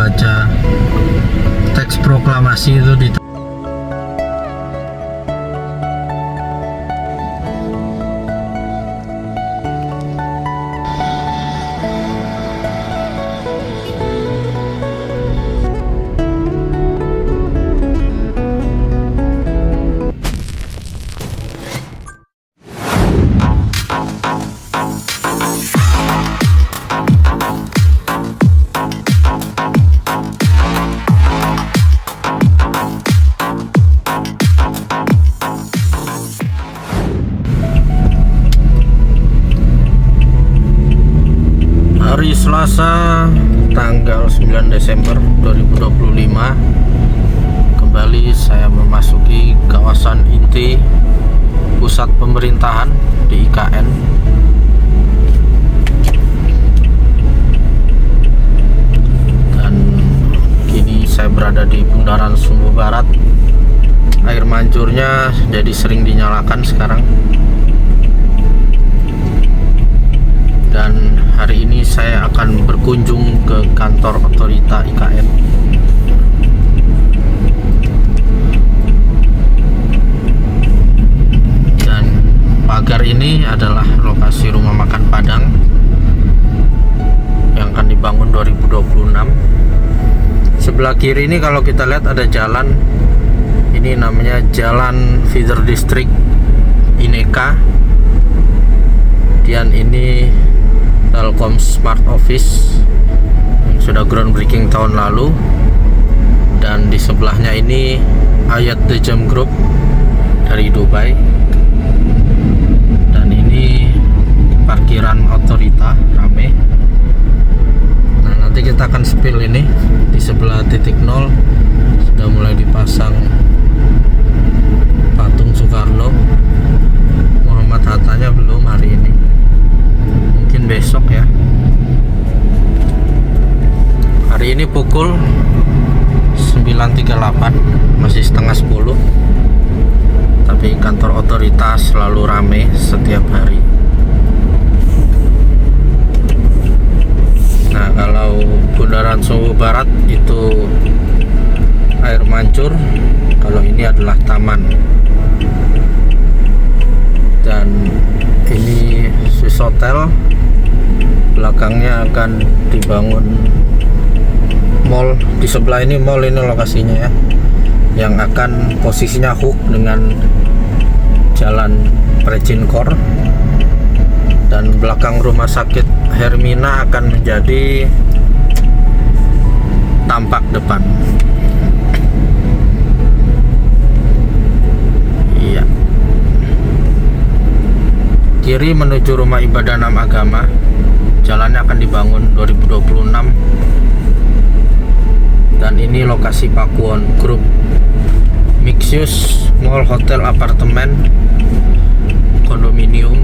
membaca teks proklamasi itu di hari Selasa tanggal 9 Desember 2025. Kembali saya memasuki kawasan inti pusat pemerintahan di IKN. Dan kini saya berada di bundaran Sumbu Barat. Air mancurnya jadi sering dinyalakan sekarang. Dan hari ini saya akan berkunjung ke kantor otorita IKN. Dan pagar ini adalah lokasi rumah makan Padang yang akan dibangun 2026. Sebelah kiri ini kalau kita lihat ada jalan, ini namanya Jalan Feeder District Ineka. Dan ini Telkom Smart Office yang sudah groundbreaking tahun lalu. Dan di sebelahnya ini Ayat The Jam Group dari Dubai. Dan ini parkiran otorita rame. Nah, nanti kita akan spill ini di sebelah titik nol sudah mulai dipasang patung Soekarno. Muhammad Hattanya belum hari ini, mungkin besok ya. Hari ini pukul 9.38, masih setengah 10. Tapi kantor otoritas selalu rame setiap hari. Nah, kalau bundaran Sumbu Barat itu air mancur, kalau ini adalah taman. Dan ini Swiss Hotel, belakangnya akan dibangun mall. Di sebelah ini mall, ini lokasinya ya, yang akan posisinya hook dengan jalan Precinkor. Dan belakang rumah sakit Hermina akan menjadi tampak depan. Iya, kiri menuju rumah ibadah 6 agama. Jalannya akan dibangun 2026. Dan ini lokasi Pakuwon Group, mixed use mall, hotel, apartemen, kondominium.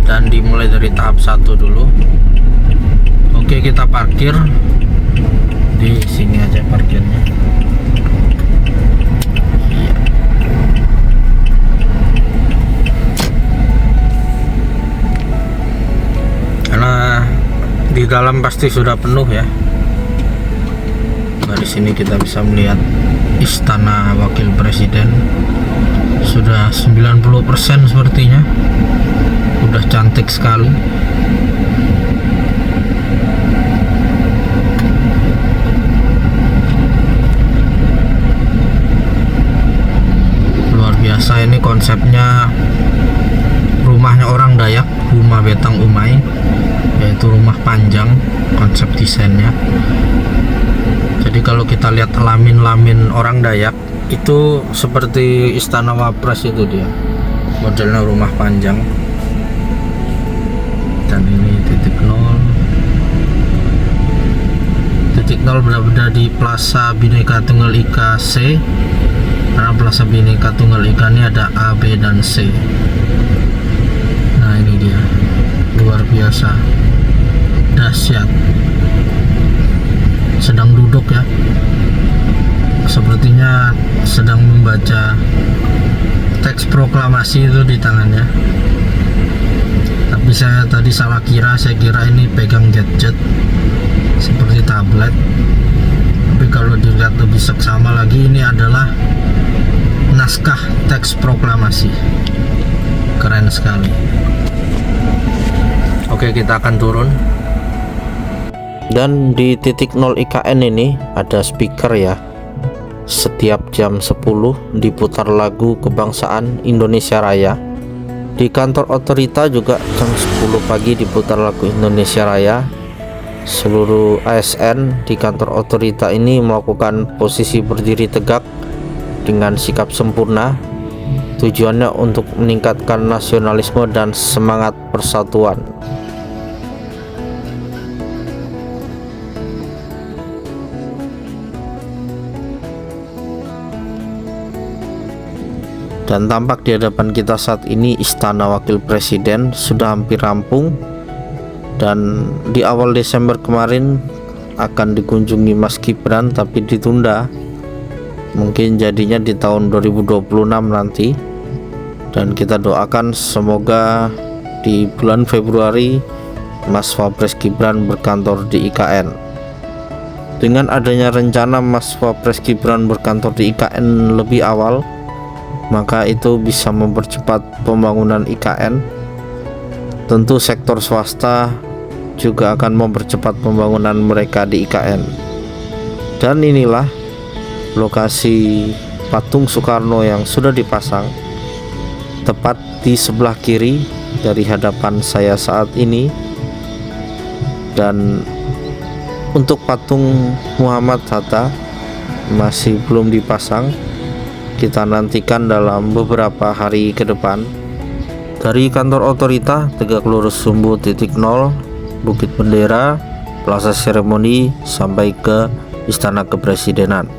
Dan dimulai dari tahap 1 dulu. Oke, kita parkir di sini aja parkirnya. Iya. Karena di dalam pasti sudah penuh ya. Dari sini kita bisa melihat Istana Wakil Presiden. Sudah 90% sepertinya. Udah cantik sekali. Luar biasa, ini konsepnya rumahnya orang Dayak, Huma Betang Umay, yaitu rumah panjang konsep desainnya. Jadi kalau kita lihat lamin-lamin orang Dayak itu seperti Istana Wapres, itu dia modelnya rumah panjang. Dan ini titik nol. Titik nol berada di Plaza Bhinneka Tunggal Ika C. Karena Plaza Bhinneka Tunggal Ika ini ada A, B, dan C. Nah, ini dia, luar biasa, dahsyat. Sedang duduk ya, sepertinya sedang membaca teks proklamasi itu di tangannya. Tapi saya tadi salah kira, saya kira ini pegang gadget seperti tablet. lihat lebih seksama lagi, ini adalah naskah teks proklamasi. Keren sekali. Oke, kita akan turun. Dan di titik 0 IKN ini ada speaker ya. Setiap jam 10 diputar lagu kebangsaan Indonesia Raya. Di kantor otorita juga jam 10 pagi diputar lagu Indonesia Raya. Seluruh ASN di kantor otorita ini melakukan posisi berdiri tegak dengan sikap sempurna. Tujuannya untuk meningkatkan nasionalisme dan semangat persatuan. Dan tampak di hadapan kita saat ini Istana Wakil Presiden sudah hampir rampung, dan di awal Desember kemarin akan dikunjungi Mas Gibran tapi ditunda, mungkin jadinya di tahun 2026 nanti. Dan kita doakan semoga di bulan Februari Mas Wapres Gibran berkantor di IKN. Dengan adanya rencana Mas Wapres Gibran berkantor di IKN lebih awal, maka itu bisa mempercepat pembangunan IKN. Tentu sektor swasta juga akan mempercepat pembangunan mereka di IKN. Dan inilah lokasi patung Soekarno yang sudah dipasang tepat di sebelah kiri dari hadapan saya saat ini. Dan untuk patung Muhammad Hatta masih belum dipasang. Kita nantikan dalam beberapa hari ke depan. Dari kantor otorita tegak lurus Sumbu titik 0, Bukit Bendera, Plaza Seremoni sampai ke Istana Kepresidenan.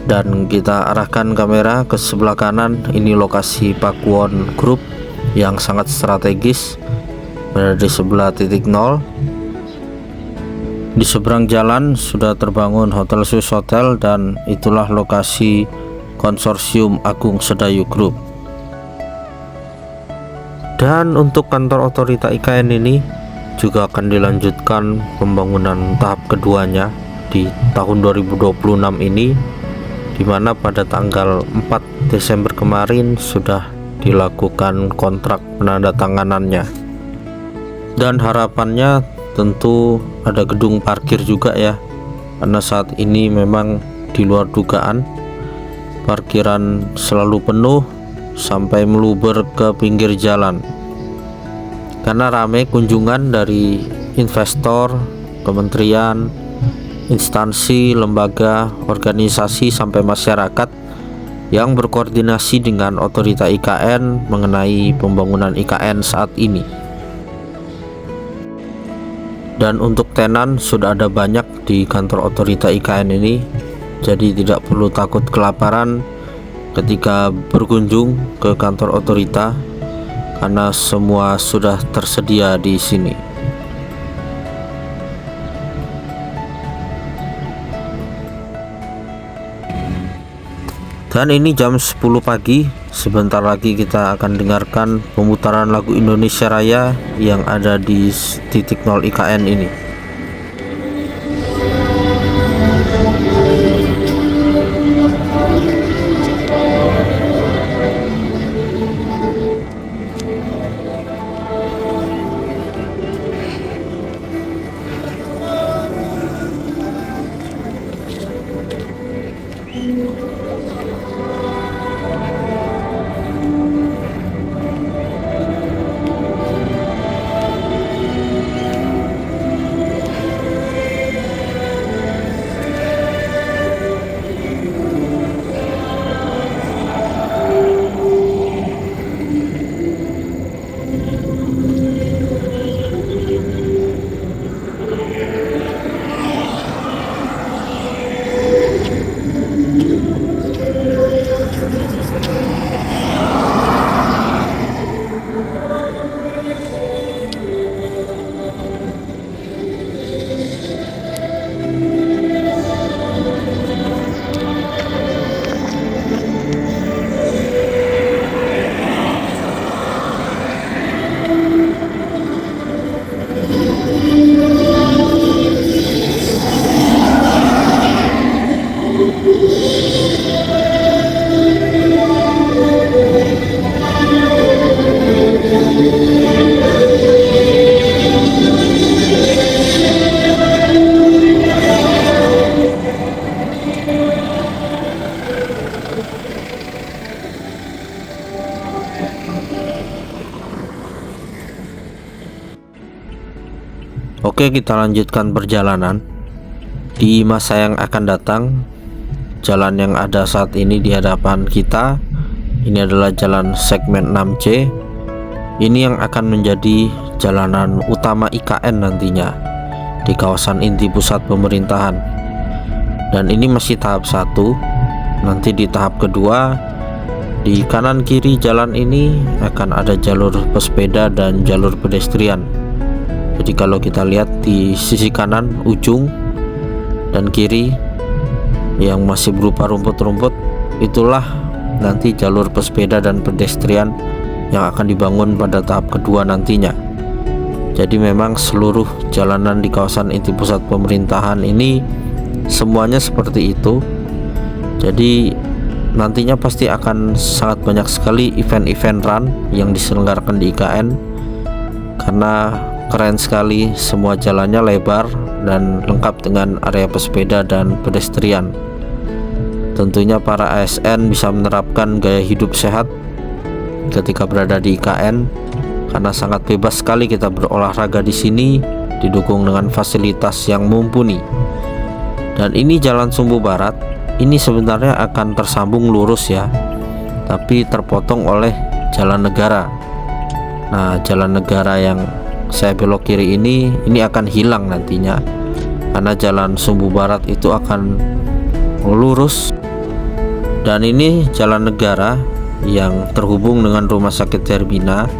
Dan kita arahkan kamera ke sebelah kanan. Ini lokasi Pakuwon Group yang sangat strategis, berada di sebelah titik 0. Di seberang jalan sudah terbangun Hotel Swiss Hotel, dan itulah lokasi Konsorsium Agung Sedayu Group. Dan untuk kantor otorita IKN ini juga akan dilanjutkan pembangunan tahap keduanya di tahun 2026 ini, di mana pada tanggal 4 Desember kemarin sudah dilakukan kontrak penandatanganannya. Dan harapannya tentu ada gedung parkir juga ya, karena saat ini memang di luar dugaan. Parkiran selalu penuh sampai meluber ke pinggir jalan karena ramai kunjungan dari investor, kementerian, instansi, lembaga, organisasi sampai masyarakat yang berkoordinasi dengan otorita IKN mengenai pembangunan IKN saat ini. Dan untuk tenan sudah ada banyak di kantor otorita IKN ini, jadi tidak perlu takut kelaparan ketika berkunjung ke kantor otorita, karena semua sudah tersedia di sini. Dan ini jam 10 pagi. Sebentar lagi kita akan dengarkan pemutaran lagu Indonesia Raya yang ada di titik 0 IKN ini. Oke, kita lanjutkan perjalanan. Di masa yang akan datang, jalan yang ada saat ini di hadapan kita ini adalah jalan segmen 6C. Ini yang akan menjadi jalanan utama IKN nantinya di kawasan inti pusat pemerintahan. Dan ini masih tahap 1. Nanti di tahap kedua, di kanan kiri jalan ini akan ada jalur pesepeda dan jalur pedestrian. Jadi kalau kita lihat di sisi kanan ujung dan kiri yang masih berupa rumput-rumput, itulah nanti jalur pesepeda dan pedestrian yang akan dibangun pada tahap kedua nantinya. Jadi memang seluruh jalanan di kawasan inti pusat pemerintahan ini semuanya seperti itu. Jadi nantinya pasti akan sangat banyak sekali event-event run yang diselenggarakan di IKN, karena keren sekali, semua jalannya lebar dan lengkap dengan area pesepeda dan pedestrian. Tentunya para ASN bisa menerapkan gaya hidup sehat ketika berada di IKN, karena sangat bebas sekali kita berolahraga di sini, didukung dengan fasilitas yang mumpuni. Dan ini Jalan Sumbu Barat, ini sebenarnya akan tersambung lurus ya, tapi terpotong oleh jalan negara. Nah, jalan negara yang saya belok kiri ini akan hilang nantinya, karena Jalan Sumbu Barat itu akan lurus. Dan ini jalan negara yang terhubung dengan Rumah Sakit Hermina.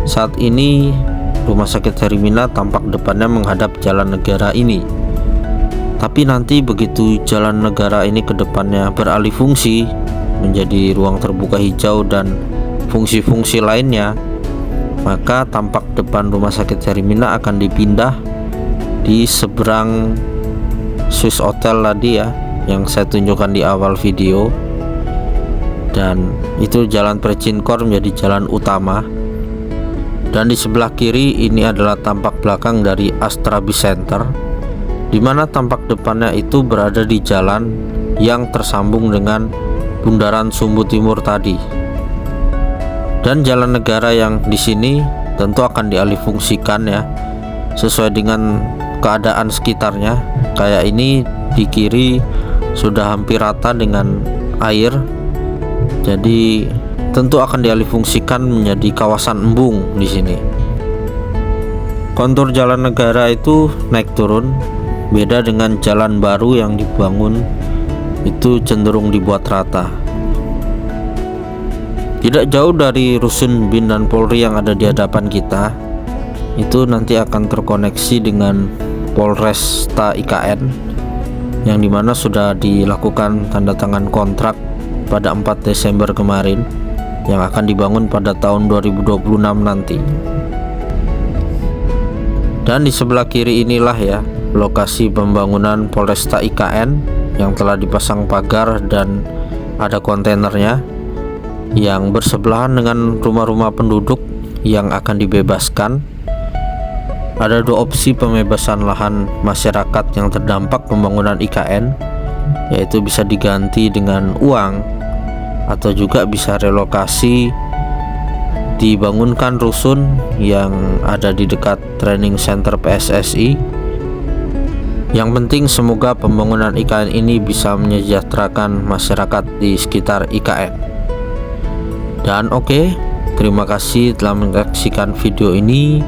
Saat ini Rumah Sakit Hermina tampak depannya menghadap jalan negara ini. Tapi nanti begitu jalan negara ini ke depannya beralih fungsi menjadi ruang terbuka hijau dan fungsi-fungsi lainnya, maka tampak depan Rumah Sakit Hermina akan dipindah di seberang Swiss Hotel tadi ya, yang saya tunjukkan di awal video. Dan itu Jalan Precinkor menjadi jalan utama. Dan di sebelah kiri ini adalah tampak belakang dari Astrabi Center, di mana tampak depannya itu berada di jalan yang tersambung dengan Bundaran Sumbu Timur tadi. Dan jalan negara yang di sini tentu akan dialihfungsikan ya, sesuai dengan keadaan sekitarnya. Kayak ini di kiri sudah hampir rata dengan air, jadi tentu akan dialihfungsikan menjadi kawasan embung di sini. Kontur jalan negara itu naik turun, beda dengan jalan baru yang dibangun itu cenderung dibuat rata. Tidak jauh dari Rusun BIN dan Polri yang ada di hadapan kita, itu nanti akan terkoneksi dengan Polresta IKN, yang dimana sudah dilakukan tanda tangan kontrak pada 4 Desember kemarin, yang akan dibangun pada tahun 2026 nanti. Dan di sebelah kiri inilah ya lokasi pembangunan Polresta IKN yang telah dipasang pagar dan ada kontainernya, yang bersebelahan dengan rumah-rumah penduduk yang akan dibebaskan. Ada 2 opsi pembebasan lahan masyarakat yang terdampak pembangunan IKN, yaitu bisa diganti dengan uang atau juga bisa relokasi, dibangunkan rusun yang ada di dekat training center PSSI. Yang penting semoga pembangunan IKN ini bisa menyejahterakan masyarakat di sekitar IKN. Dan oke, terima kasih telah menyaksikan video ini.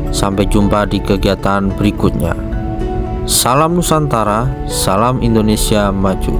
Sampai jumpa di kegiatan berikutnya. Salam Nusantara, salam Indonesia Maju.